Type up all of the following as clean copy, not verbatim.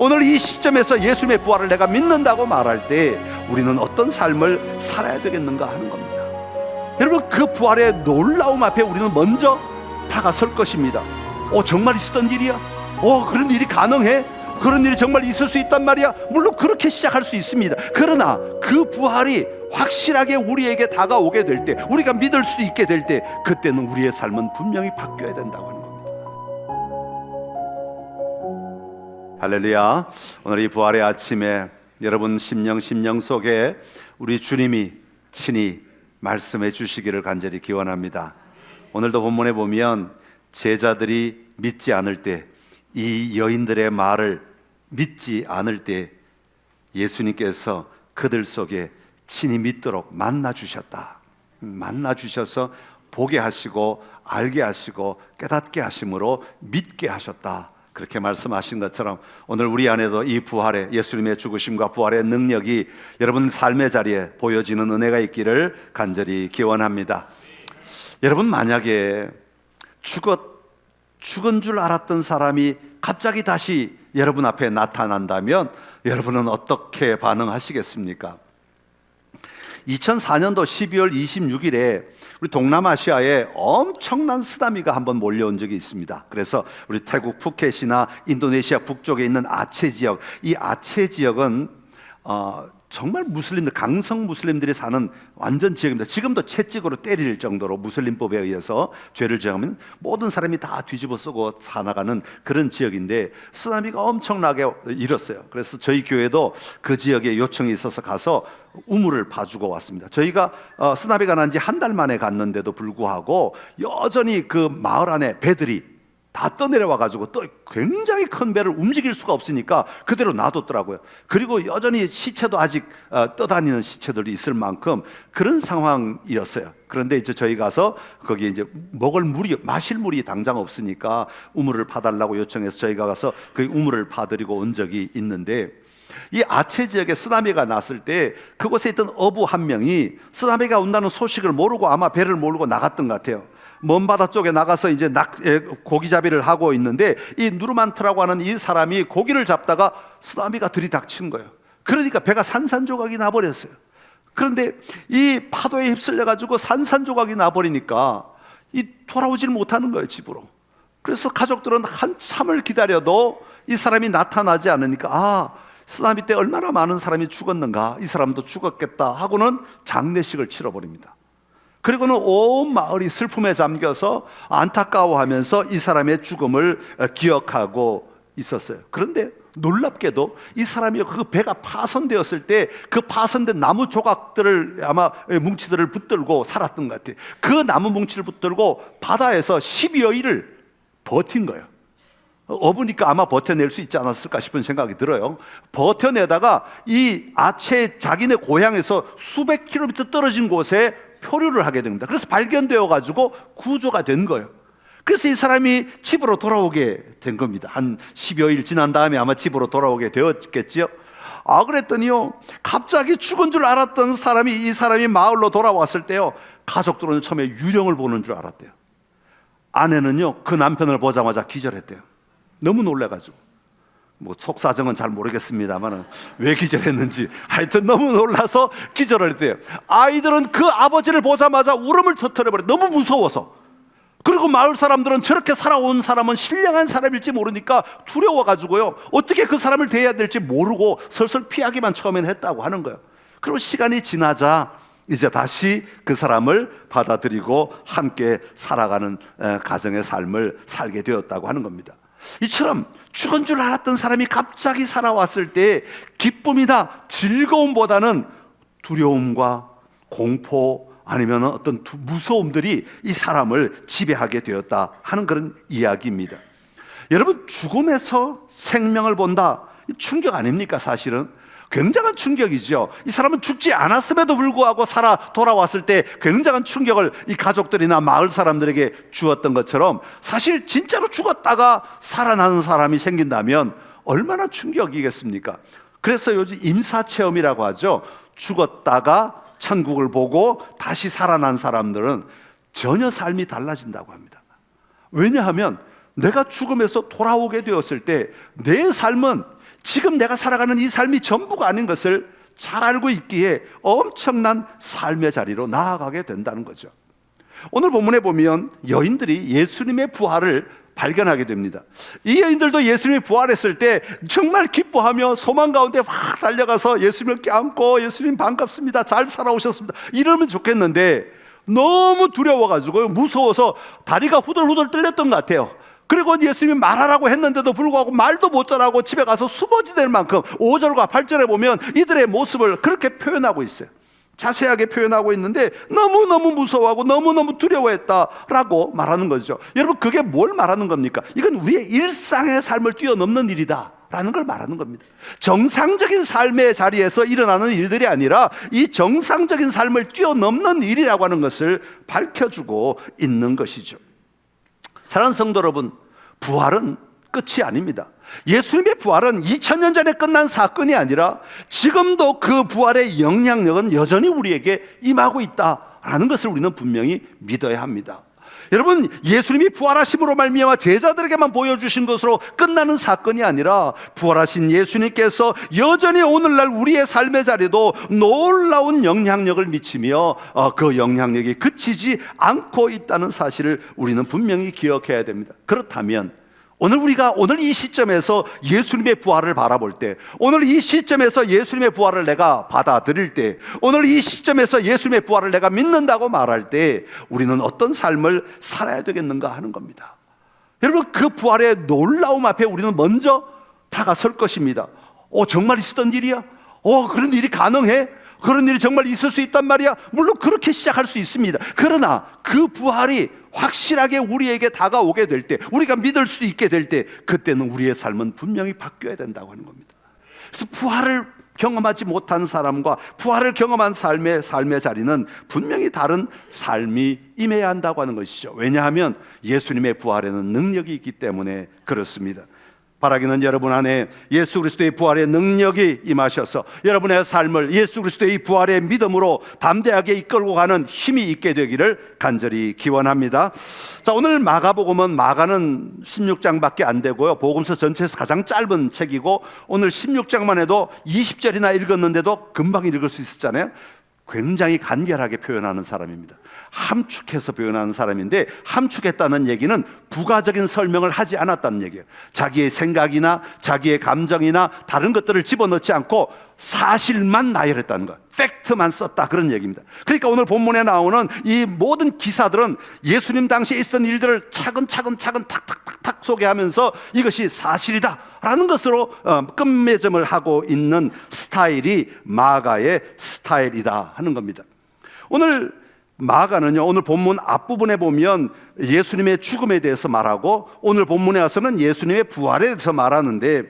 오늘 이 시점에서 예수님의 부활을 내가 믿는다고 말할 때 우리는 어떤 삶을 살아야 되겠는가 하는 겁니다. 여러분, 그 부활의 놀라움 앞에 우리는 먼저 다가설 것입니다. 정말 있었던 일이야? 그런 일이 가능해? 그런 일이 정말 있을 수 있단 말이야? 물론 그렇게 시작할 수 있습니다. 그러나 그 부활이 확실하게 우리에게 다가오게 될 때, 우리가 믿을 수 있게 될 때, 그때는 우리의 삶은 분명히 바뀌어야 된다고 하는 겁니다. 할렐루야. 오늘 이 부활의 아침에 여러분 심령 속에 우리 주님이 친히 말씀해 주시기를 간절히 기원합니다. 오늘도 본문에 보면 제자들이 믿지 않을 때, 이 여인들의 말을 믿지 않을 때 예수님께서 그들 속에 친히 믿도록 만나 주셨다. 만나 주셔서 보게 하시고 알게 하시고 깨닫게 하심으로 믿게 하셨다. 그렇게 말씀하신 것처럼 오늘 우리 안에도 이 부활의, 예수님의 죽으심과 부활의 능력이 여러분 삶의 자리에 보여지는 은혜가 있기를 간절히 기원합니다. 여러분, 만약에 죽은 줄 알았던 사람이 갑자기 다시 여러분 앞에 나타난다면 여러분은 어떻게 반응하시겠습니까? 2004년도 12월 26일에 우리 동남아시아에 엄청난 쓰나미가 한번 몰려온 적이 있습니다. 그래서 우리 태국 푸켓이나 인도네시아 북쪽에 있는 아체 지역, 이 아체 지역은 정말 무슬림들, 강성 무슬림들이 사는 완전 지역입니다. 지금도 채찍으로 때릴 정도로 무슬림법에 의해서 죄를 저지르면 모든 사람이 다 뒤집어 쓰고 사나가는 그런 지역인데 쓰나미가 엄청나게 일었어요. 그래서 저희 교회도 그 지역에 요청이 있어서 가서 우물을 봐주고 왔습니다. 저희가 쓰나미가 난 지 한 달 만에 갔는데도 불구하고 여전히 그 마을 안에 배들이 다 떠내려와가지고 또 굉장히 큰 배를 움직일 수가 없으니까 그대로 놔뒀더라고요. 그리고 여전히 시체도 아직 떠다니는 시체들이 있을 만큼 그런 상황이었어요. 그런데 이제 저희 가서 거기 이제 마실 물이 당장 없으니까 우물을 파달라고 요청해서 저희가 가서 그 우물을 파드리고 온 적이 있는데, 이 아체 지역에 쓰나미가 났을 때 그곳에 있던 어부 한 명이 쓰나미가 온다는 소식을 모르고 아마 배를 몰고 나갔던 것 같아요. 먼 바다 쪽에 나가서 이제 고기잡이를 하고 있는데 이 누르만트라고 하는 이 사람이 고기를 잡다가 쓰나미가 들이닥친 거예요. 그러니까 배가 산산조각이 나버렸어요. 그런데 이 파도에 휩쓸려 가지고 산산조각이 나버리니까 돌아오질 못하는 거예요, 집으로. 그래서 가족들은 한참을 기다려도 이 사람이 나타나지 않으니까 쓰나미 때 얼마나 많은 사람이 죽었는가, 이 사람도 죽었겠다 하고는 장례식을 치러버립니다. 그리고는 온 마을이 슬픔에 잠겨서 안타까워하면서 이 사람의 죽음을 기억하고 있었어요. 그런데 놀랍게도 이 사람이 그 배가 파손되었을 때 그 파손된 나무 조각들을 아마 뭉치들을 붙들고 살았던 것 같아요. 그 나무 뭉치를 붙들고 바다에서 12여일을 버틴 거예요. 어부니까 아마 버텨낼 수 있지 않았을까 싶은 생각이 들어요. 버텨내다가 이 아체 자기네 고향에서 수백 킬로미터 떨어진 곳에 표류를 하게 됩니다. 그래서 발견되어 가지고 구조가 된 거예요. 그래서 이 사람이 집으로 돌아오게 된 겁니다. 한 10여일 지난 다음에 아마 집으로 돌아오게 되었겠지요. 그랬더니요, 갑자기 죽은 줄 알았던 이 사람이 마을로 돌아왔을 때요, 가족들은 처음에 유령을 보는 줄 알았대요. 아내는요, 그 남편을 보자마자 기절했대요. 너무 놀래가지고. 속사정은 잘 모르겠습니다만 왜 기절했는지 하여튼 너무 놀라서 기절을 했대요. 아이들은 그 아버지를 보자마자 울음을 터뜨려버려요. 너무 무서워서. 그리고 마을 사람들은 저렇게 살아온 사람은 신령한 사람일지 모르니까 두려워가지고요, 어떻게 그 사람을 대해야 될지 모르고 설설 피하기만 처음엔 했다고 하는 거예요. 그리고 시간이 지나자 이제 다시 그 사람을 받아들이고 함께 살아가는 가정의 삶을 살게 되었다고 하는 겁니다. 이처럼 죽은 줄 알았던 사람이 갑자기 살아왔을 때 기쁨이나 즐거움보다는 두려움과 공포 아니면 어떤 무서움들이 이 사람을 지배하게 되었다 하는 그런 이야기입니다. 여러분, 죽음에서 생명을 본다, 충격 아닙니까? 사실은 굉장한 충격이죠. 이 사람은 죽지 않았음에도 불구하고 살아 돌아왔을 때 굉장한 충격을 이 가족들이나 마을 사람들에게 주었던 것처럼, 사실 진짜로 죽었다가 살아나는 사람이 생긴다면 얼마나 충격이겠습니까? 그래서 요즘 임사체험이라고 하죠. 죽었다가 천국을 보고 다시 살아난 사람들은 전혀 삶이 달라진다고 합니다. 왜냐하면 내가 죽음에서 돌아오게 되었을 때 내 삶은 지금 내가 살아가는 이 삶이 전부가 아닌 것을 잘 알고 있기에 엄청난 삶의 자리로 나아가게 된다는 거죠. 오늘 본문에 보면 여인들이 예수님의 부활을 발견하게 됩니다. 이 여인들도 예수님이 부활했을 때 정말 기뻐하며 소망 가운데 확 달려가서 예수님을 껴안고 예수님 반갑습니다, 잘 살아오셨습니다 이러면 좋겠는데 너무 두려워가지고 무서워서 다리가 후들후들 떨렸던 것 같아요. 그리고 예수님이 말하라고 했는데도 불구하고 말도 못 전하고 집에 가서 수모지될 만큼 5절과 8절에 보면 이들의 모습을 그렇게 표현하고 있어요. 자세하게 표현하고 있는데 너무너무 무서워하고 너무너무 두려워했다라고 말하는 거죠. 여러분, 그게 뭘 말하는 겁니까? 이건 우리의 일상의 삶을 뛰어넘는 일이다 라는 걸 말하는 겁니다. 정상적인 삶의 자리에서 일어나는 일들이 아니라 이 정상적인 삶을 뛰어넘는 일이라고 하는 것을 밝혀주고 있는 것이죠. 사랑하는 성도 여러분, 부활은 끝이 아닙니다. 예수님의 부활은 2000년 전에 끝난 사건이 아니라 지금도 그 부활의 영향력은 여전히 우리에게 임하고 있다라는 것을 우리는 분명히 믿어야 합니다. 여러분, 예수님이 부활하심으로 말미암아 제자들에게만 보여주신 것으로 끝나는 사건이 아니라 부활하신 예수님께서 여전히 오늘날 우리의 삶의 자리도 놀라운 영향력을 미치며 그 영향력이 그치지 않고 있다는 사실을 우리는 분명히 기억해야 됩니다. 그렇다면 오늘 이 시점에서 예수님의 부활을 바라볼 때, 오늘 이 시점에서 예수님의 부활을 내가 받아들일 때, 오늘 이 시점에서 예수님의 부활을 내가 믿는다고 말할 때 우리는 어떤 삶을 살아야 되겠는가 하는 겁니다. 여러분, 그 부활의 놀라움 앞에 우리는 먼저 다가설 것입니다. 정말 있었던 일이야? 그런 일이 가능해? 그런 일이 정말 있을 수 있단 말이야? 물론 그렇게 시작할 수 있습니다. 그러나 그 부활이 확실하게 우리에게 다가오게 될 때, 우리가 믿을 수 있게 될 때, 그때는 우리의 삶은 분명히 바뀌어야 된다고 하는 겁니다. 그래서 부활을 경험하지 못한 사람과 부활을 경험한 삶의 자리는 분명히 다른 삶이 임해야 한다고 하는 것이죠. 왜냐하면 예수님의 부활에는 능력이 있기 때문에 그렇습니다. 바라기는 여러분 안에 예수 그리스도의 부활의 능력이 임하셔서 여러분의 삶을 예수 그리스도의 부활의 믿음으로 담대하게 이끌고 가는 힘이 있게 되기를 간절히 기원합니다. 자, 오늘 마가복음은 마가는 16장밖에 안 되고요, 복음서 전체에서 가장 짧은 책이고 오늘 16장만 해도 20절이나 읽었는데도 금방 읽을 수 있었잖아요. 굉장히 간결하게 표현하는 사람입니다. 함축해서 표현하는 사람인데, 함축했다는 얘기는 부가적인 설명을 하지 않았다는 얘기예요. 자기의 생각이나 자기의 감정이나 다른 것들을 집어넣지 않고 사실만 나열했다는 것, 팩트만 썼다, 그런 얘기입니다. 그러니까 오늘 본문에 나오는 이 모든 기사들은 예수님 당시에 있었던 일들을 차근차근 탁탁탁탁 소개하면서 이것이 사실이다 라는 것으로 끝맺음을 하고 있는 스타일이 마가의 스타일이다 하는 겁니다. 오늘 마가는요, 오늘 본문 앞부분에 보면 예수님의 죽음에 대해서 말하고 오늘 본문에 와서는 예수님의 부활에 대해서 말하는데,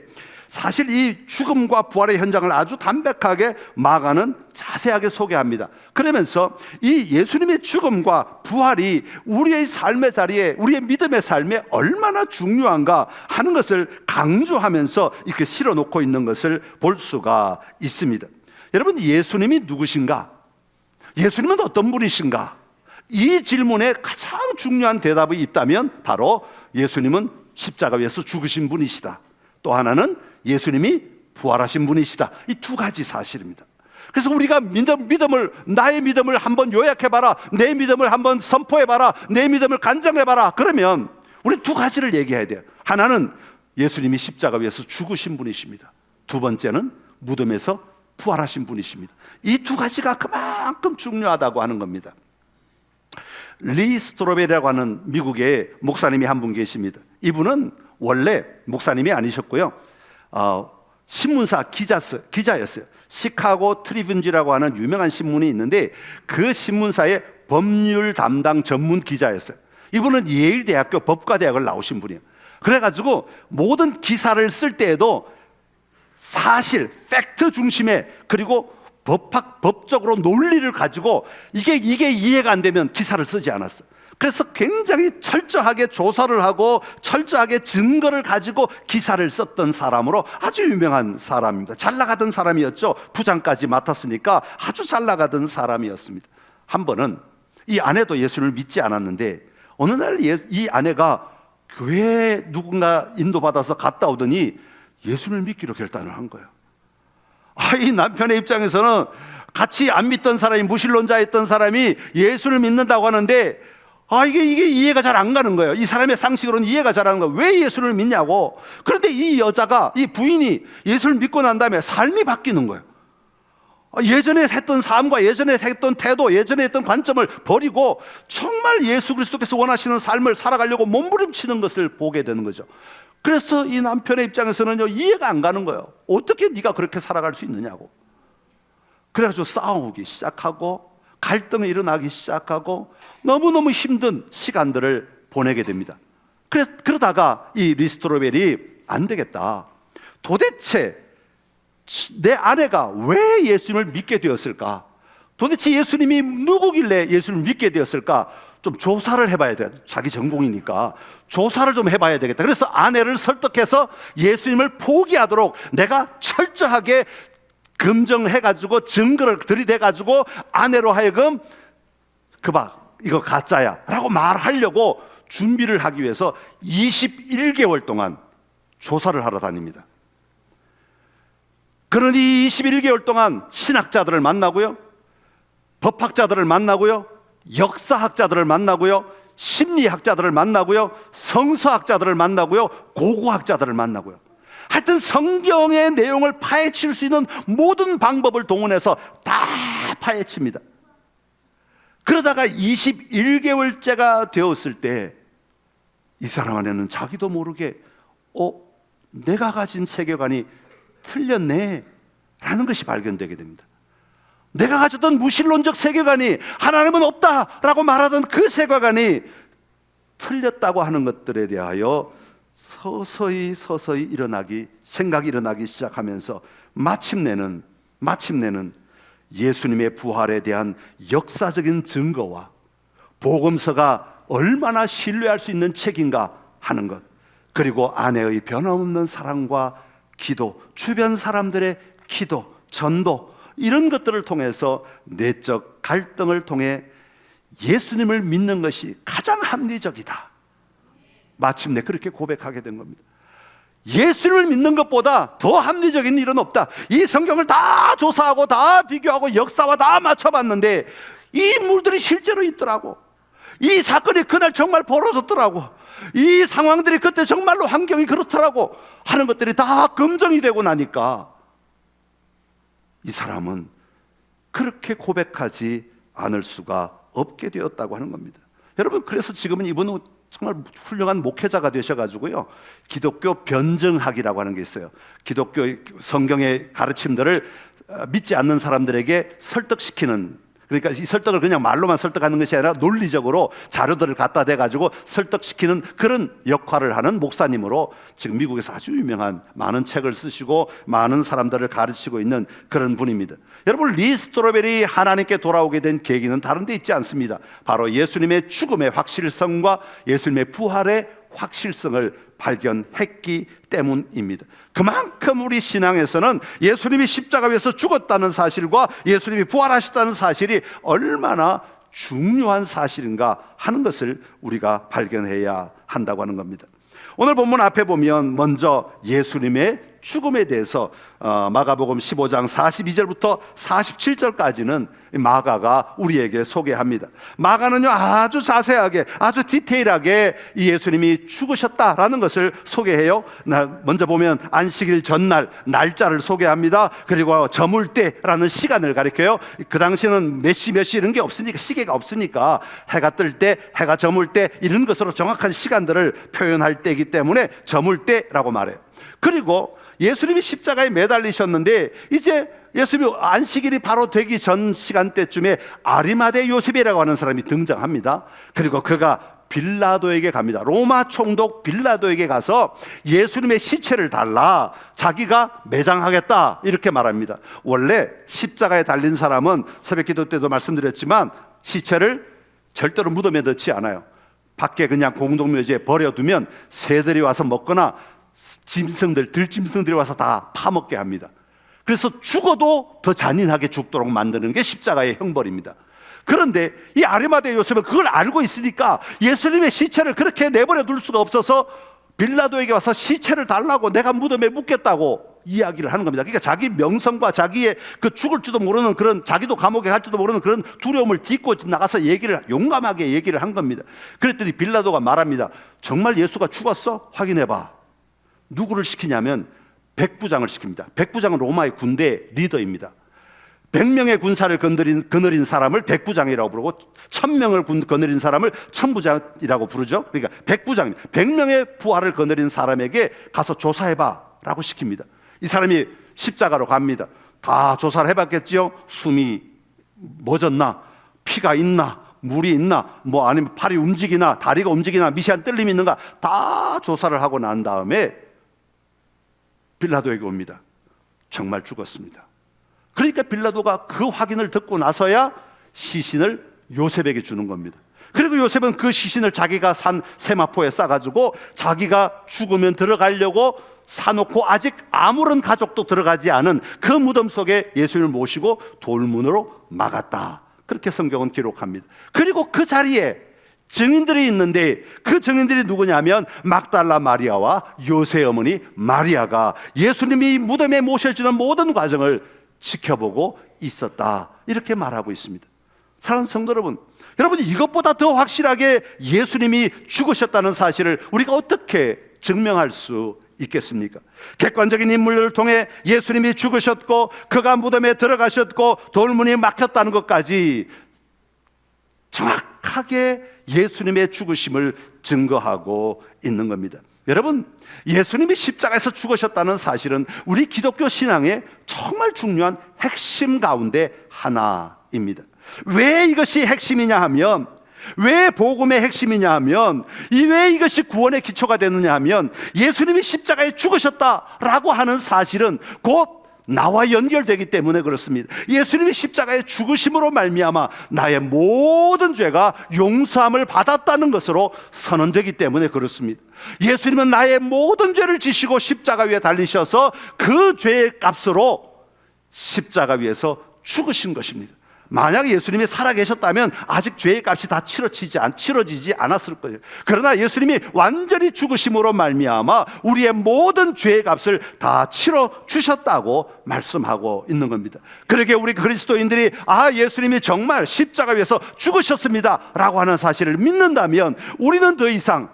사실 이 죽음과 부활의 현장을 아주 담백하게 마가는 자세하게 소개합니다. 그러면서 이 예수님의 죽음과 부활이 우리의 삶의 자리에, 우리의 믿음의 삶에 얼마나 중요한가 하는 것을 강조하면서 이렇게 실어놓고 있는 것을 볼 수가 있습니다. 여러분, 예수님이 누구신가? 예수님은 어떤 분이신가? 이 질문에 가장 중요한 대답이 있다면 바로 예수님은 십자가 위에서 죽으신 분이시다. 또 하나는 예수님이 부활하신 분이시다. 이 두 가지 사실입니다. 그래서 우리가 나의 믿음을 한번 요약해봐라, 내 믿음을 한번 선포해봐라, 내 믿음을 간증해봐라, 그러면 우리는 두 가지를 얘기해야 돼요. 하나는 예수님이 십자가 위에서 죽으신 분이십니다. 두 번째는 무덤에서 부활하신 분이십니다. 이 두 가지가 그만큼 중요하다고 하는 겁니다. 리 스트로벨이라고 하는 미국의 목사님이 한 분 계십니다. 이분은 원래 목사님이 아니셨고요, 신문사 기자였어요. 시카고 트리뷴지라고 하는 유명한 신문이 있는데 그 신문사의 법률 담당 전문 기자였어요. 이분은 예일대학교 법과대학을 나오신 분이에요. 그래가지고 모든 기사를 쓸 때에도 사실, 팩트 중심의, 그리고 법적으로 논리를 가지고 이게 이해가 안 되면 기사를 쓰지 않았어요. 그래서 굉장히 철저하게 조사를 하고 철저하게 증거를 가지고 기사를 썼던 사람으로 아주 유명한 사람입니다. 잘 나가던 사람이었죠. 부장까지 맡았으니까 아주 잘 나가던 사람이었습니다. 한 번은 이 아내도 예수를 믿지 않았는데 어느 날 이 아내가 교회에 누군가 인도받아서 갔다 오더니 예수님을 믿기로 결단을 한 거예요. 이 남편의 입장에서는 같이 안 믿던 사람이, 무신론자였던 사람이 예수를 믿는다고 하는데 이게 이해가 잘 안 가는 거예요. 이 사람의 상식으로는 이해가 잘 안 가는 거예요. 왜 예수를 믿냐고. 그런데 이 여자가, 이 부인이 예수를 믿고 난 다음에 삶이 바뀌는 거예요. 예전에 했던 삶과 예전에 했던 태도, 예전에 했던 관점을 버리고 정말 예수 그리스도께서 원하시는 삶을 살아가려고 몸부림치는 것을 보게 되는 거죠. 그래서 이 남편의 입장에서는요, 이해가 안 가는 거예요. 어떻게 네가 그렇게 살아갈 수 있느냐고. 그래가지고 싸우기 시작하고 갈등이 일어나기 시작하고 너무너무 힘든 시간들을 보내게 됩니다. 그러다가 이 리스토로벨이 안 되겠다. 도대체 내 아내가 왜 예수님을 믿게 되었을까? 도대체 예수님이 누구길래 예수를 믿게 되었을까? 좀 조사를 해봐야 돼. 자기 전공이니까 조사를 좀 해봐야 되겠다. 그래서 아내를 설득해서 예수님을 포기하도록 내가 철저하게 검증해가지고 증거를 들이대가지고 아내로 하여금 이거 가짜야 라고 말하려고 준비를 하기 위해서 21개월 동안 조사를 하러 다닙니다. 그러니 21개월 동안 신학자들을 만나고요, 법학자들을 만나고요, 역사학자들을 만나고요, 심리학자들을 만나고요, 성서학자들을 만나고요, 고고학자들을 만나고요. 하여튼 성경의 내용을 파헤칠 수 있는 모든 방법을 동원해서 다 파헤칩니다. 그러다가 21개월째가 되었을 때 이 사람 안에는 자기도 모르게 내가 가진 세계관이 틀렸네 라는 것이 발견되게 됩니다. 내가 가졌던 무신론적 세계관이, 하나님은 없다라고 말하던 그 세계관이 틀렸다고 하는 것들에 대하여 서서히 생각이 일어나기 시작하면서 마침내는 예수님의 부활에 대한 역사적인 증거와 복음서가 얼마나 신뢰할 수 있는 책인가 하는 것, 그리고 아내의 변함없는 사랑과 기도, 주변 사람들의 기도, 전도, 이런 것들을 통해서 내적 갈등을 통해 예수님을 믿는 것이 가장 합리적이다. 마침내 그렇게 고백하게 된 겁니다. 예수를 믿는 것보다 더 합리적인 일은 없다. 이 성경을 다 조사하고 다 비교하고 역사와 다 맞춰봤는데 이 인물들이 실제로 있더라고. 이 사건이 그날 정말 벌어졌더라고. 이 상황들이 그때 정말로 환경이 그렇더라고 하는 것들이 다 검증이 되고 나니까 이 사람은 그렇게 고백하지 않을 수가 없게 되었다고 하는 겁니다. 여러분, 그래서 지금은 이분은 정말 훌륭한 목회자가 되셔가지고요, 기독교 변증학이라고 하는 게 있어요. 기독교 성경의 가르침들을 믿지 않는 사람들에게 설득시키는, 그러니까 이 설득을 그냥 말로만 설득하는 것이 아니라 논리적으로 자료들을 갖다 대가지고 설득시키는 그런 역할을 하는 목사님으로 지금 미국에서 아주 유명한, 많은 책을 쓰시고 많은 사람들을 가르치고 있는 그런 분입니다. 여러분, 리스토로벨이 하나님께 돌아오게 된 계기는 다른 데 있지 않습니다. 바로 예수님의 죽음의 확실성과 예수님의 부활의 확실성을 발견했기 때문입니다. 그만큼 우리 신앙에서는 예수님이 십자가 위에서 죽었다는 사실과 예수님이 부활하셨다는 사실이 얼마나 중요한 사실인가 하는 것을 우리가 발견해야 한다고 하는 겁니다. 오늘 본문 앞에 보면 먼저 예수님의 죽음에 대해서 마가복음 15장 42절부터 47절까지는 마가가 우리에게 소개합니다. 마가는요, 아주 자세하게, 아주 디테일하게 이 예수님이 죽으셨다라는 것을 소개해요. 먼저 보면 안식일 전날 날짜를 소개합니다. 그리고 저물 때라는 시간을 가리켜요. 그 당시에는 몇 시 이런 게 없으니까, 시계가 없으니까 해가 뜰 때, 해가 저물 때 이런 것으로 정확한 시간들을 표현할 때이기 때문에 저물 때라고 말해요. 그리고 예수님이 십자가에 매달리셨는데 이제 예수님이 안식일이 바로 되기 전 시간대쯤에 아리마대 요셉이라고 하는 사람이 등장합니다. 그리고 그가 빌라도에게 갑니다. 로마 총독 빌라도에게 가서 예수님의 시체를 달라, 자기가 매장하겠다 이렇게 말합니다. 원래 십자가에 달린 사람은 새벽기도 때도 말씀드렸지만 시체를 절대로 무덤에 넣지 않아요. 밖에 그냥 공동묘지에 버려두면 새들이 와서 먹거나 들짐승들이 와서 다 파먹게 합니다. 그래서 죽어도 더 잔인하게 죽도록 만드는 게 십자가의 형벌입니다. 그런데 이 아리마대 요셉은 그걸 알고 있으니까 예수님의 시체를 그렇게 내버려 둘 수가 없어서 빌라도에게 와서 시체를 달라고 내가 무덤에 묻겠다고 이야기를 하는 겁니다. 그러니까 자기 명성과 자기의 그 죽을지도 모르는 그런, 자기도 감옥에 갈지도 모르는 그런 두려움을 딛고 나가서 용감하게 얘기를 한 겁니다. 그랬더니 빌라도가 말합니다. 정말 예수가 죽었어? 확인해봐. 누구를 시키냐면 백부장을 시킵니다. 백부장은 로마의 군대 리더입니다. 100명의 군사를 거느린 사람을 백부장이라고 부르고 1000명을 거느린 사람을 천부장이라고 부르죠. 그러니까 백부장입니다. 100명의 부하를 거느린 사람에게 가서 조사해봐 라고 시킵니다. 이 사람이 십자가로 갑니다. 다 조사를 해봤겠지요. 숨이 멎었나, 피가 있나, 물이 있나, 뭐 아니면 팔이 움직이나, 다리가 움직이나, 미세한 떨림이 있는가 다 조사를 하고 난 다음에 빌라도에게 옵니다. 정말 죽었습니다. 그러니까 빌라도가 그 확인을 듣고 나서야 시신을 요셉에게 주는 겁니다. 그리고 요셉은 그 시신을 자기가 산 세마포에 싸가지고 자기가 죽으면 들어가려고 사놓고 아직 아무런 가족도 들어가지 않은 그 무덤 속에 예수님을 모시고 돌문으로 막았다. 그렇게 성경은 기록합니다. 그리고 그 자리에 증인들이 있는데 그 증인들이 누구냐면 막달라 마리아와 요셉 어머니 마리아가 예수님이 무덤에 모셔지는 모든 과정을 지켜보고 있었다. 이렇게 말하고 있습니다. 사랑하는 성도 여러분, 여러분이 이것보다 더 확실하게 예수님이 죽으셨다는 사실을 우리가 어떻게 증명할 수 있겠습니까? 객관적인 인물을 통해 예수님이 죽으셨고 그가 무덤에 들어가셨고 돌문이 막혔다는 것까지 정확하게 예수님의 죽으심을 증거하고 있는 겁니다. 여러분, 예수님이 십자가에서 죽으셨다는 사실은 우리 기독교 신앙의 정말 중요한 핵심 가운데 하나입니다. 왜 이것이 핵심이냐 하면, 왜 복음의 핵심이냐 하면, 왜 이것이 구원의 기초가 되느냐 하면, 예수님이 십자가에 죽으셨다라고 하는 사실은 곧 나와 연결되기 때문에 그렇습니다. 예수님이 십자가의 죽으심으로 말미암아 나의 모든 죄가 용서함을 받았다는 것으로 선언되기 때문에 그렇습니다. 예수님은 나의 모든 죄를 지시고 십자가 위에 달리셔서 그 죄의 값으로 십자가 위에서 죽으신 것입니다. 만약 예수님이 살아계셨다면 아직 죄의 값이 다 치러지지 않았을 거예요. 그러나 예수님이 완전히 죽으심으로 말미암아 우리의 모든 죄의 값을 다 치러 주셨다고 말씀하고 있는 겁니다. 그러기에 우리 그리스도인들이 예수님이 정말 십자가 위에서 죽으셨습니다 라고 하는 사실을 믿는다면 우리는 더 이상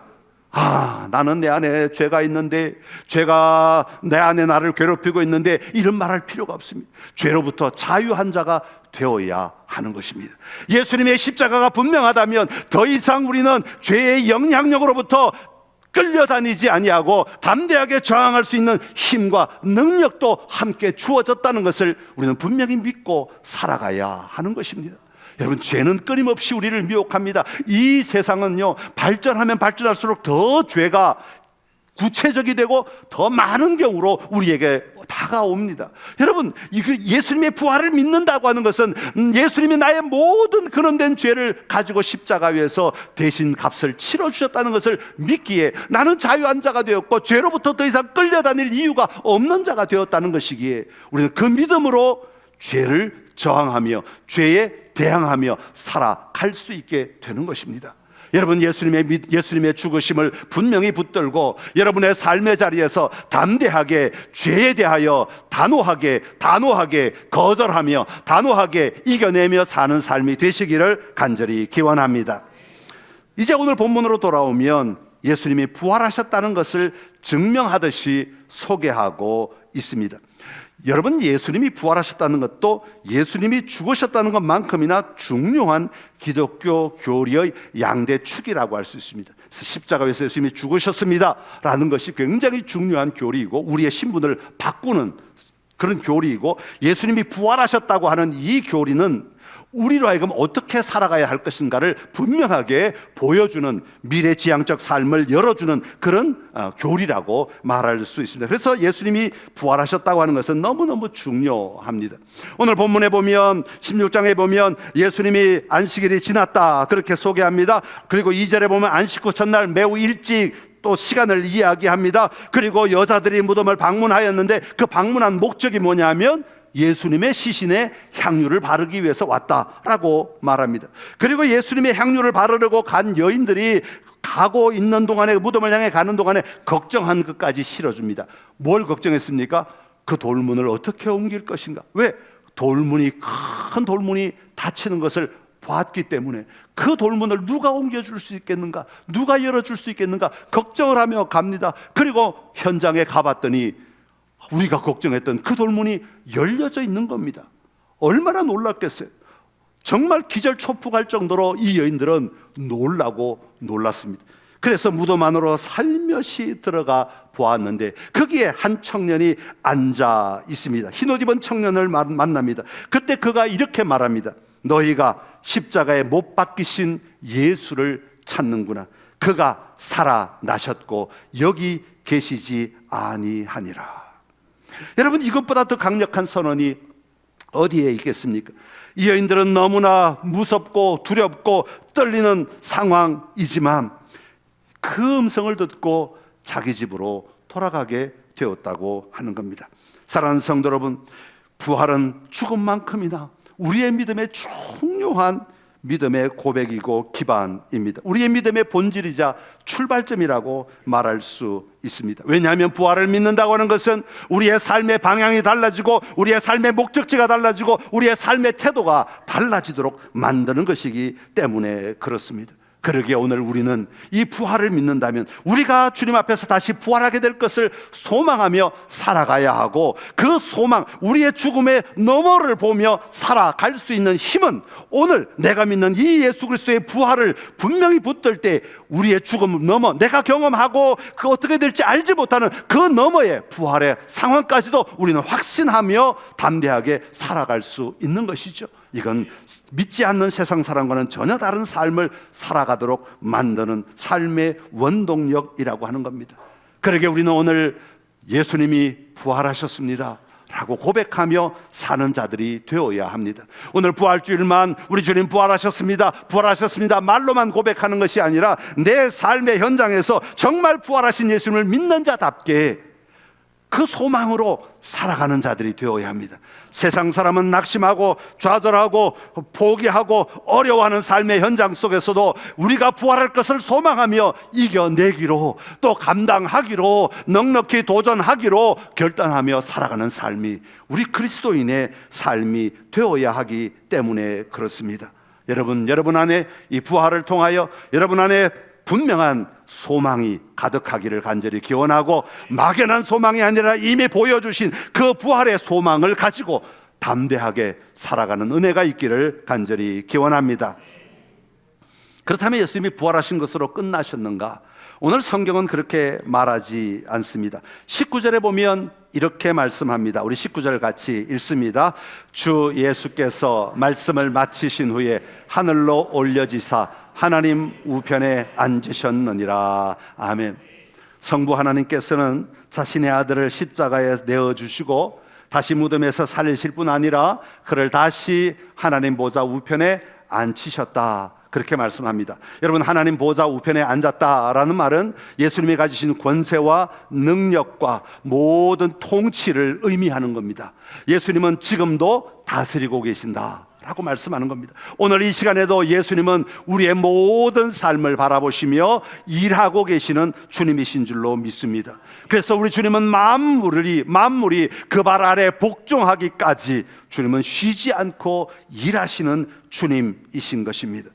나는 내 안에 죄가 있는데, 죄가 내 안에 나를 괴롭히고 있는데, 이런 말할 필요가 없습니다. 죄로부터 자유한 자가 되어야 하는 것입니다. 예수님의 십자가가 분명하다면 더 이상 우리는 죄의 영향력으로부터 끌려다니지 아니하고 담대하게 저항할 수 있는 힘과 능력도 함께 주어졌다는 것을 우리는 분명히 믿고 살아가야 하는 것입니다. 여러분, 죄는 끊임없이 우리를 미혹합니다. 이 세상은요, 발전하면 발전할수록 더 죄가 구체적이 되고 더 많은 경우로 우리에게 다가옵니다. 여러분, 예수님의 부활을 믿는다고 하는 것은 예수님이 나의 모든 근원된 죄를 가지고 십자가 위에서 대신 값을 치러주셨다는 것을 믿기에 나는 자유한 자가 되었고 죄로부터 더 이상 끌려다닐 이유가 없는 자가 되었다는 것이기에 우리는 그 믿음으로 죄를 저항하며 죄에 대항하며 살아갈 수 있게 되는 것입니다. 여러분, 예수님의 죽으심을 분명히 붙들고 여러분의 삶의 자리에서 담대하게 죄에 대하여 단호하게 거절하며 단호하게 이겨내며 사는 삶이 되시기를 간절히 기원합니다. 이제 오늘 본문으로 돌아오면 예수님이 부활하셨다는 것을 증명하듯이 소개하고 있습니다. 여러분, 예수님이 부활하셨다는 것도 예수님이 죽으셨다는 것만큼이나 중요한 기독교 교리의 양대 축이라고 할 수 있습니다. 그래서 십자가 위에서 예수님이 죽으셨습니다 라는 것이 굉장히 중요한 교리이고 우리의 신분을 바꾸는 그런 교리이고, 예수님이 부활하셨다고 하는 이 교리는 우리로 하여금 어떻게 살아가야 할 것인가를 분명하게 보여주는, 미래지향적 삶을 열어주는 그런 교리라고 말할 수 있습니다. 그래서 예수님이 부활하셨다고 하는 것은 너무너무 중요합니다. 오늘 본문에 보면 16장에 보면 예수님이 안식일이 지났다 그렇게 소개합니다. 그리고 2절에 보면 안식 후 첫날 매우 일찍 또 시간을 이야기합니다. 그리고 여자들이 무덤을 방문하였는데 그 방문한 목적이 뭐냐면 예수님의 시신에 향유를 바르기 위해서 왔다라고 말합니다. 그리고 예수님의 향유를 바르려고 간 여인들이 가고 있는 동안에, 무덤을 향해 가는 동안에 걱정한 것까지 실어줍니다. 뭘 걱정했습니까? 그 돌문을 어떻게 옮길 것인가? 왜? 큰 돌문이 닫히는 것을 봤기 때문에 그 돌문을 누가 옮겨줄 수 있겠는가? 누가 열어줄 수 있겠는가? 걱정을 하며 갑니다. 그리고 현장에 가봤더니 우리가 걱정했던 그 돌문이 열려져 있는 겁니다. 얼마나 놀랐겠어요. 정말 기절초풍할 정도로 이 여인들은 놀랐습니다. 그래서 무덤 안으로 살며시 들어가 보았는데 거기에 한 청년이 앉아 있습니다. 흰옷 입은 청년을 만납니다. 그때 그가 이렇게 말합니다. 너희가 십자가에 못 박히신 예수를 찾는구나. 그가 살아나셨고 여기 계시지 아니하니라. 여러분, 이것보다 더 강력한 선언이 어디에 있겠습니까? 이 여인들은 너무나 무섭고 두렵고 떨리는 상황이지만 그 음성을 듣고 자기 집으로 돌아가게 되었다고 하는 겁니다. 사랑하는 성도 여러분, 부활은 죽음만큼이나 우리의 믿음의 중요한 믿음의 고백이고 기반입니다. 우리의 믿음의 본질이자 출발점이라고 말할 수 있습니다. 왜냐하면 부활을 믿는다고 하는 것은 우리의 삶의 방향이 달라지고 우리의 삶의 목적지가 달라지고 우리의 삶의 태도가 달라지도록 만드는 것이기 때문에 그렇습니다. 그러기에 오늘 우리는 이 부활을 믿는다면 우리가 주님 앞에서 다시 부활하게 될 것을 소망하며 살아가야 하고, 그 소망, 우리의 죽음의 너머를 보며 살아갈 수 있는 힘은 오늘 내가 믿는 이 예수 그리스도의 부활을 분명히 붙들 때 우리의 죽음 너머, 내가 경험하고 그 어떻게 될지 알지 못하는 그 너머의 부활의 상황까지도 우리는 확신하며 담대하게 살아갈 수 있는 것이죠. 이건 믿지 않는 세상 사람과는 전혀 다른 삶을 살아가도록 만드는 삶의 원동력이라고 하는 겁니다. 그러게 우리는 오늘 예수님이 부활하셨습니다 라고 고백하며 사는 자들이 되어야 합니다. 오늘 부활주일만 우리 주님 부활하셨습니다, 부활하셨습니다 말로만 고백하는 것이 아니라 내 삶의 현장에서 정말 부활하신 예수님을 믿는 자답게 그 소망으로 살아가는 자들이 되어야 합니다. 세상 사람은 낙심하고 좌절하고 포기하고 어려워하는 삶의 현장 속에서도 우리가 부활할 것을 소망하며 이겨내기로, 또 감당하기로, 넉넉히 도전하기로 결단하며 살아가는 삶이 우리 그리스도인의 삶이 되어야 하기 때문에 그렇습니다. 여러분 안에 이 부활을 통하여 여러분 안에 분명한 소망이 가득하기를 간절히 기원하고, 막연한 소망이 아니라 이미 보여주신 그 부활의 소망을 가지고 담대하게 살아가는 은혜가 있기를 간절히 기원합니다. 그렇다면 예수님이 부활하신 것으로 끝나셨는가? 오늘 성경은 그렇게 말하지 않습니다. 19절에 보면 이렇게 말씀합니다. 우리 19절 같이 읽습니다. 주 예수께서 말씀을 마치신 후에 하늘로 올려지사 하나님 우편에 앉으셨느니라. 아멘. 성부 하나님께서는 자신의 아들을 십자가에 내어주시고 다시 무덤에서 살리실 뿐 아니라 그를 다시 하나님 보좌 우편에 앉히셨다, 그렇게 말씀합니다. 여러분, 하나님 보좌 우편에 앉았다라는 말은 예수님이 가지신 권세와 능력과 모든 통치를 의미하는 겁니다. 예수님은 지금도 다스리고 계신다 라고 말씀하는 겁니다. 오늘 이 시간에도 예수님은 우리의 모든 삶을 바라보시며 일하고 계시는 주님이신 줄로 믿습니다. 그래서 우리 주님은 만물이 그 발 아래 복종하기까지 주님은 쉬지 않고 일하시는 주님이신 것입니다.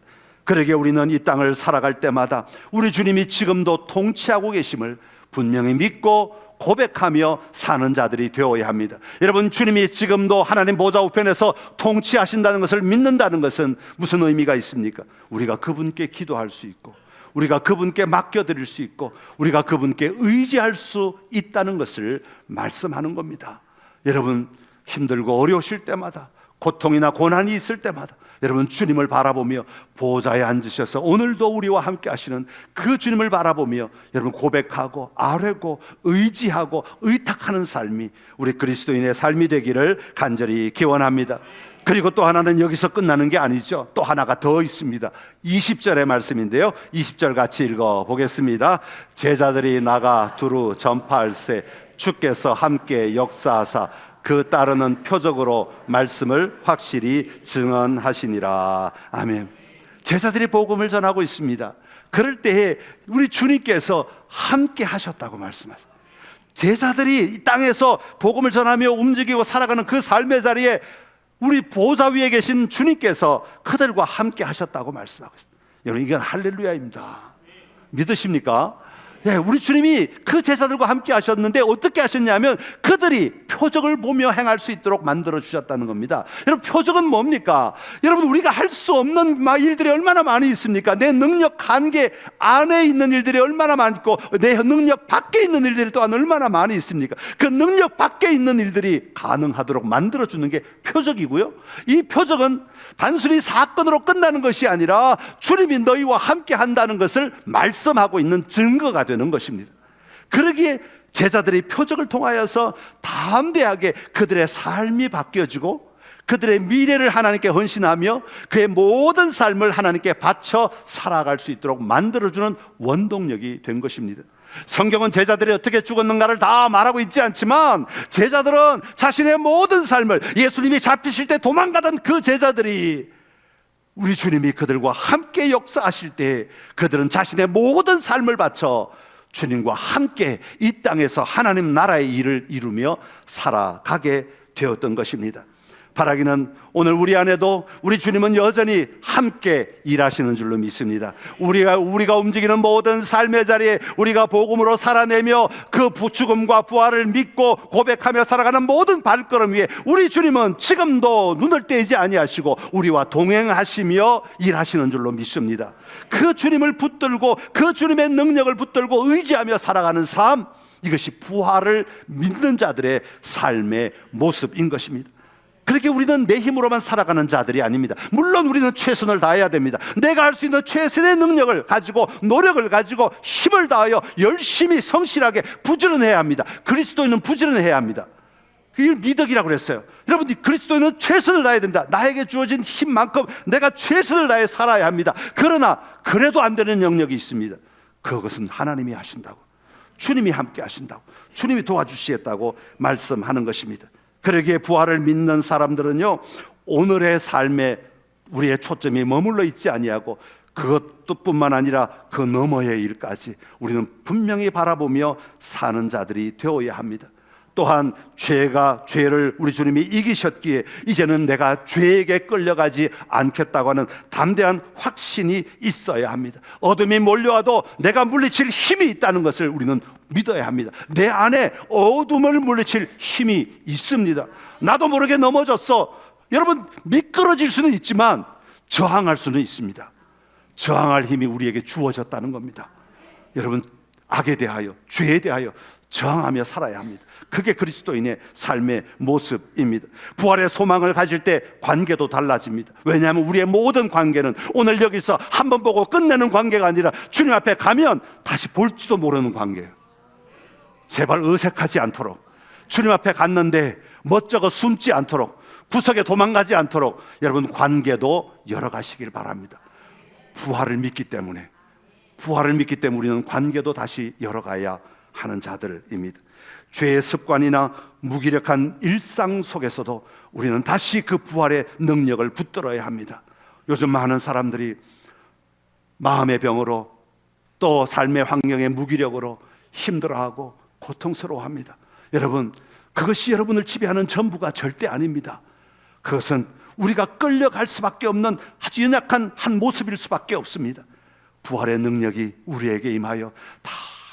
그러기에 우리는 이 땅을 살아갈 때마다 우리 주님이 지금도 통치하고 계심을 분명히 믿고 고백하며 사는 자들이 되어야 합니다. 여러분, 주님이 지금도 하나님 보좌 우편에서 통치하신다는 것을 믿는다는 것은 무슨 의미가 있습니까? 우리가 그분께 기도할 수 있고, 우리가 그분께 맡겨드릴 수 있고, 우리가 그분께 의지할 수 있다는 것을 말씀하는 겁니다. 여러분, 힘들고 어려우실 때마다, 고통이나 고난이 있을 때마다 여러분 주님을 바라보며 보좌에 앉으셔서 오늘도 우리와 함께 하시는 그 주님을 바라보며 여러분 고백하고 아뢰고 의지하고 의탁하는 삶이 우리 그리스도인의 삶이 되기를 간절히 기원합니다. 그리고 또 하나는 여기서 끝나는 게 아니죠. 또 하나가 더 있습니다. 20절의 말씀인데요, 20절 같이 읽어보겠습니다. 제자들이 나가 두루 전파할세 주께서 함께 역사하사 그 따르는 표적으로 말씀을 확실히 증언하시니라. 아멘. 제자들이 복음을 전하고 있습니다. 그럴 때에 우리 주님께서 함께 하셨다고 말씀하셨어요. 제자들이 이 땅에서 복음을 전하며 움직이고 살아가는 그 삶의 자리에 우리 보좌 위에 계신 주님께서 그들과 함께 하셨다고 말씀하고 있습니다. 여러분, 이건 할렐루야입니다. 믿으십니까? 네, 우리 주님이 그 제자들과 함께 하셨는데 어떻게 하셨냐면 그들이 표적을 보며 행할 수 있도록 만들어 주셨다는 겁니다. 여러분, 표적은 뭡니까? 여러분, 우리가 할 수 없는 일들이 얼마나 많이 있습니까? 내 능력 한계 안에 있는 일들이 얼마나 많고 내 능력 밖에 있는 일들이 또한 얼마나 많이 있습니까? 그 능력 밖에 있는 일들이 가능하도록 만들어 주는 게 표적이고요, 이 표적은 단순히 사건으로 끝나는 것이 아니라 주님이 너희와 함께 한다는 것을 말씀하고 있는 증거가 되는 것입니다. 그러기에 제자들이 표적을 통하여서 담대하게 그들의 삶이 바뀌어지고 그들의 미래를 하나님께 헌신하며 그의 모든 삶을 하나님께 바쳐 살아갈 수 있도록 만들어주는 원동력이 된 것입니다. 성경은 제자들이 어떻게 죽었는가를 다 말하고 있지 않지만 제자들은 자신의 모든 삶을, 예수님이 잡히실 때 도망가던 그 제자들이 우리 주님이 그들과 함께 역사하실 때 그들은 자신의 모든 삶을 바쳐 주님과 함께 이 땅에서 하나님 나라의 일을 이루며 살아가게 되었던 것입니다. 바라기는 오늘 우리 안에도 우리 주님은 여전히 함께 일하시는 줄로 믿습니다. 우리가 움직이는 모든 삶의 자리에 우리가 복음으로 살아내며 그 죽음과 부활을 믿고 고백하며 살아가는 모든 발걸음 위에 우리 주님은 지금도 눈을 떼지 아니하시고 우리와 동행하시며 일하시는 줄로 믿습니다. 그 주님을 붙들고 그 주님의 능력을 붙들고 의지하며 살아가는 삶, 이것이 부활을 믿는 자들의 삶의 모습인 것입니다. 그렇게 우리는 내 힘으로만 살아가는 자들이 아닙니다. 물론 우리는 최선을 다해야 됩니다. 내가 할 수 있는 최선의 능력을 가지고 노력을 가지고 힘을 다하여 열심히 성실하게 부지런해야 합니다. 그리스도인은 부지런해야 합니다. 이걸 미덕이라고 그랬어요. 여러분, 그리스도인은 최선을 다해야 됩니다. 나에게 주어진 힘만큼 내가 최선을 다해 살아야 합니다. 그러나 그래도 안 되는 영역이 있습니다. 그것은 하나님이 하신다고, 주님이 함께 하신다고, 주님이 도와주시겠다고 말씀하는 것입니다. 그러기에 부활을 믿는 사람들은요, 오늘의 삶에 우리의 초점이 머물러 있지 아니하고 그것뿐만 아니라 그 너머의 일까지 우리는 분명히 바라보며 사는 자들이 되어야 합니다. 또한 죄를 우리 주님이 이기셨기에 이제는 내가 죄에게 끌려가지 않겠다고 하는 담대한 확신이 있어야 합니다. 어둠이 몰려와도 내가 물리칠 힘이 있다는 것을 우리는 믿어야 합니다. 내 안에 어둠을 물리칠 힘이 있습니다. 나도 모르게 넘어졌어. 여러분, 미끄러질 수는 있지만 저항할 수는 있습니다. 저항할 힘이 우리에게 주어졌다는 겁니다. 여러분, 악에 대하여, 죄에 대하여 저항하며 살아야 합니다. 그게 그리스도인의 삶의 모습입니다. 부활의 소망을 가질 때 관계도 달라집니다. 왜냐하면 우리의 모든 관계는 오늘 여기서 한번 보고 끝내는 관계가 아니라 주님 앞에 가면 다시 볼지도 모르는 관계예요. 제발 어색하지 않도록, 주님 앞에 갔는데 멋쩍어 숨지 않도록, 구석에 도망가지 않도록 여러분 관계도 열어가시길 바랍니다. 부활을 믿기 때문에 우리는 관계도 다시 열어가야 하는 자들입니다. 죄의 습관이나 무기력한 일상 속에서도 우리는 다시 그 부활의 능력을 붙들어야 합니다. 요즘 많은 사람들이 마음의 병으로 또 삶의 환경의 무기력으로 힘들어하고 고통스러워합니다. 여러분, 그것이 여러분을 지배하는 전부가 절대 아닙니다. 그것은 우리가 끌려갈 수밖에 없는 아주 연약한 한 모습일 수밖에 없습니다. 부활의 능력이 우리에게 임하여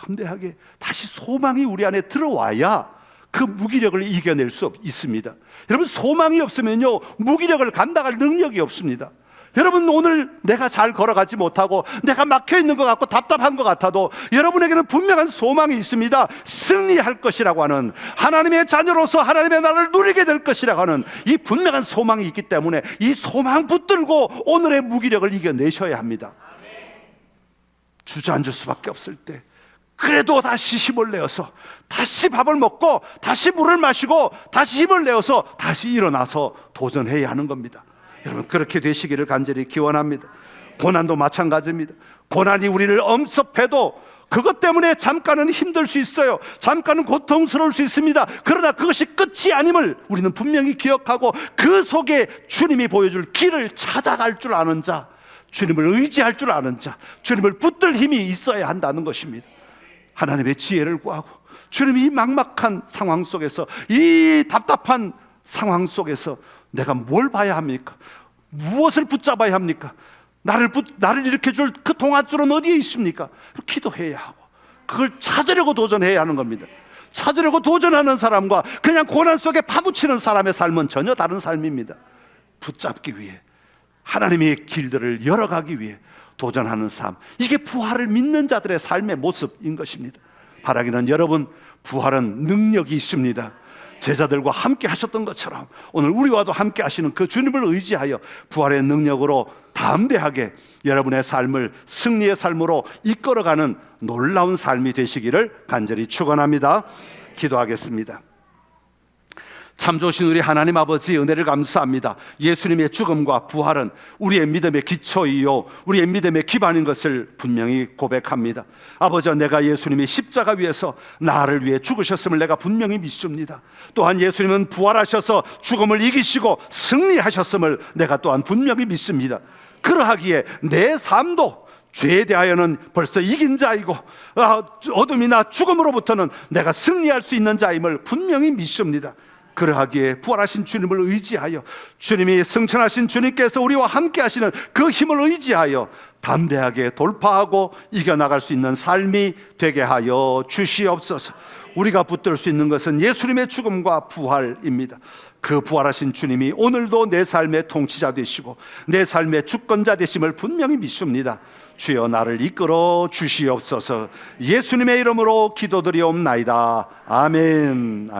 담대하게 다시 소망이 우리 안에 들어와야 그 무기력을 이겨낼 수 있습니다. 여러분, 소망이 없으면요, 무기력을 감당할 능력이 없습니다. 여러분, 오늘 내가 잘 걸어가지 못하고 내가 막혀있는 것 같고 답답한 것 같아도 여러분에게는 분명한 소망이 있습니다. 승리할 것이라고 하는, 하나님의 자녀로서 하나님의 나라를 누리게 될 것이라고 하는 이 분명한 소망이 있기 때문에 이 소망 붙들고 오늘의 무기력을 이겨내셔야 합니다. 주저앉을 수밖에 없을 때 그래도 다시 힘을 내어서 다시 밥을 먹고 다시 물을 마시고 다시 힘을 내어서 다시 일어나서 도전해야 하는 겁니다. 여러분, 그렇게 되시기를 간절히 기원합니다. 고난도 마찬가지입니다. 고난이 우리를 엄습해도 그것 때문에 잠깐은 힘들 수 있어요. 잠깐은 고통스러울 수 있습니다. 그러나 그것이 끝이 아님을 우리는 분명히 기억하고 그 속에 주님이 보여줄 길을 찾아갈 줄 아는 자, 주님을 의지할 줄 아는 자, 주님을 붙들 힘이 있어야 한다는 것입니다. 하나님의 지혜를 구하고 주님이 이 막막한 상황 속에서, 이 답답한 상황 속에서 내가 뭘 봐야 합니까? 무엇을 붙잡아야 합니까? 나를 일으켜줄 그 동아줄은 어디에 있습니까? 기도해야 하고 그걸 찾으려고 도전해야 하는 겁니다. 찾으려고 도전하는 사람과 그냥 고난 속에 파묻히는 사람의 삶은 전혀 다른 삶입니다. 붙잡기 위해, 하나님의 길들을 열어가기 위해 도전하는 삶, 이게 부활을 믿는 자들의 삶의 모습인 것입니다. 바라기는 여러분, 부활은 능력이 있습니다. 제자들과 함께 하셨던 것처럼 오늘 우리와도 함께 하시는 그 주님을 의지하여 부활의 능력으로 담대하게 여러분의 삶을 승리의 삶으로 이끌어가는 놀라운 삶이 되시기를 간절히 축원합니다. 기도하겠습니다. 참 좋으신 우리 하나님 아버지, 은혜를 감사합니다. 예수님의 죽음과 부활은 우리의 믿음의 기초이요 우리의 믿음의 기반인 것을 분명히 고백합니다. 아버지, 내가 예수님이 십자가 위에서 나를 위해 죽으셨음을 내가 분명히 믿습니다. 또한 예수님은 부활하셔서 죽음을 이기시고 승리하셨음을 내가 또한 분명히 믿습니다. 그러하기에 내 삶도 죄에 대하여는 벌써 이긴 자이고 어둠이나 죽음으로부터는 내가 승리할 수 있는 자임을 분명히 믿습니다. 그러하기에 부활하신 주님을 의지하여, 주님이 승천하신 주님께서 우리와 함께 하시는 그 힘을 의지하여 담대하게 돌파하고 이겨나갈 수 있는 삶이 되게 하여 주시옵소서. 우리가 붙들 수 있는 것은 예수님의 죽음과 부활입니다. 그 부활하신 주님이 오늘도 내 삶의 통치자 되시고 내 삶의 주권자 되심을 분명히 믿습니다. 주여, 나를 이끌어 주시옵소서. 예수님의 이름으로 기도드리옵나이다. 아멘.